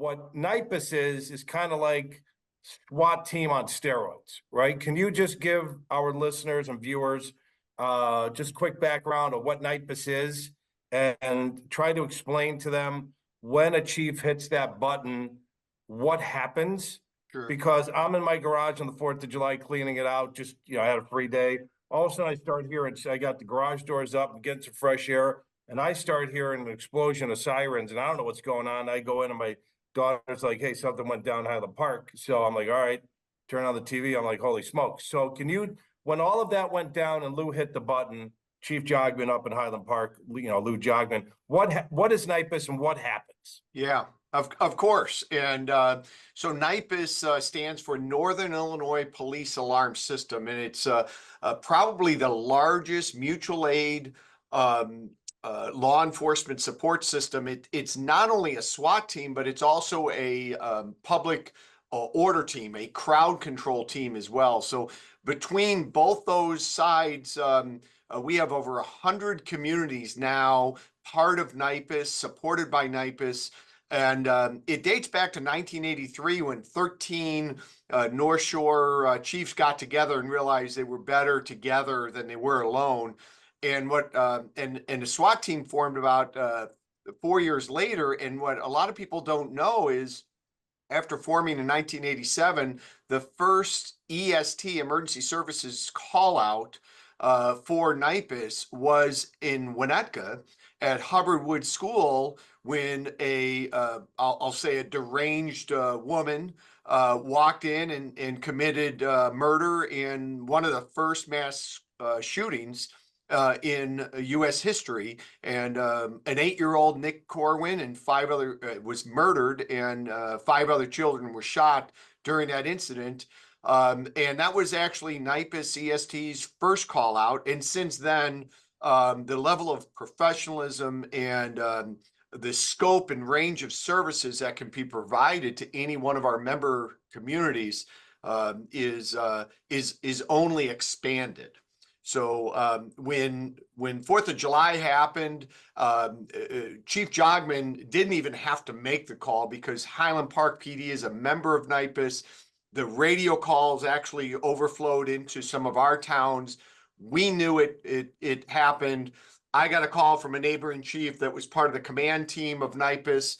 what NIPUS is kind of like SWAT team on steroids, right? Can you just give our listeners and viewers just quick background of what NIPUS is and try to explain to them when a chief hits that button, what happens? Sure. Because I'm in my garage on the 4th of July cleaning it out. Just, I had a free day. All of a sudden I start hearing, I got the garage doors up and getting some fresh air. And I start hearing an explosion of sirens and I don't know what's going on. I go in and my daughter's like, hey, something went down Highland Park. So I'm like, all right, turn on the TV. I'm like, holy smokes. So when all of that went down and Lou hit the button, Chief Jogman up in Highland Park, Lou Jogman, what is NIPUS and what happens? Yeah, of course. And so NIPUS stands for Northern Illinois Police Alarm System, and it's probably the largest mutual aid law enforcement support system. It's not only a SWAT team, but it's also a public order team, a crowd control team as well. So between both those sides, we have over 100 communities now, part of NIPUS, supported by NIPUS. And it dates back to 1983 when 13 North Shore chiefs got together and realized they were better together than they were alone. And the SWAT team formed about 4 years later. And what a lot of people don't know is after forming in 1987, the first EST, Emergency Services Call Out for NIPUS was in Winnetka at Hubbard Wood School when I'll say a deranged woman walked in and committed murder in one of the first mass shootings in U.S. history. And an 8-year-old Nick Corwin and 5 other was murdered, and 5 other children were shot during that incident. And that was actually NIPUS EST's first call out. And since then, the level of professionalism and the scope and range of services that can be provided to any one of our member communities is only expanded. So when 4th of July happened, Chief Jogman didn't even have to make the call because Highland Park PD is a member of NIPUS. The radio calls actually overflowed into some of our towns. We knew it happened. I got a call from a neighboring chief that was part of the command team of NIPUS.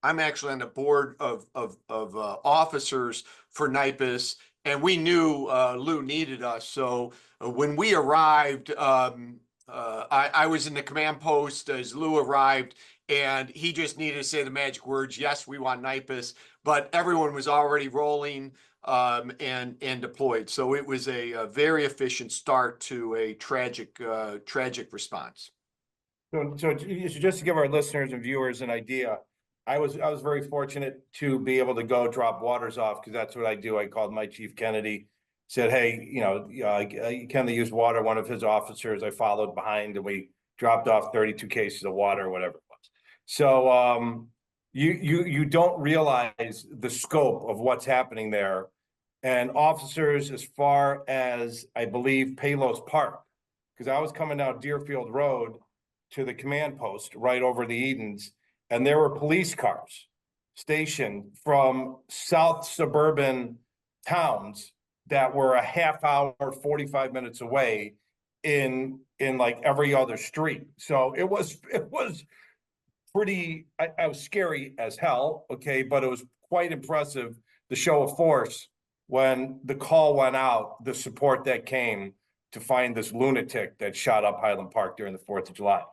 I'm actually on the board of officers for NIPUS, and we knew Lou needed us. So when we arrived, I was in the command post as Lou arrived, and he just needed to say the magic words, yes, we want NIPUS, but everyone was already rolling and deployed. So it was a very efficient start to a tragic response. So just to give our listeners and viewers an idea, I was very fortunate to be able to go drop waters off because that's what I do. I called my Chief Kennedy, said, hey, can they use water? One of his officers, I followed behind, and we dropped off 32 cases of water or whatever it was. So you don't realize the scope of what's happening there. And officers, as far as I believe Palos Park, because I was coming down Deerfield Road to the command post right over the Edens, and there were police cars stationed from south suburban towns that were a half hour, 45 minutes away in like every other street. So it was pretty, I was scary as hell, okay, but it was quite impressive, the show of force when the call went out, the support that came to find this lunatic that shot up Highland Park during the 4th of July.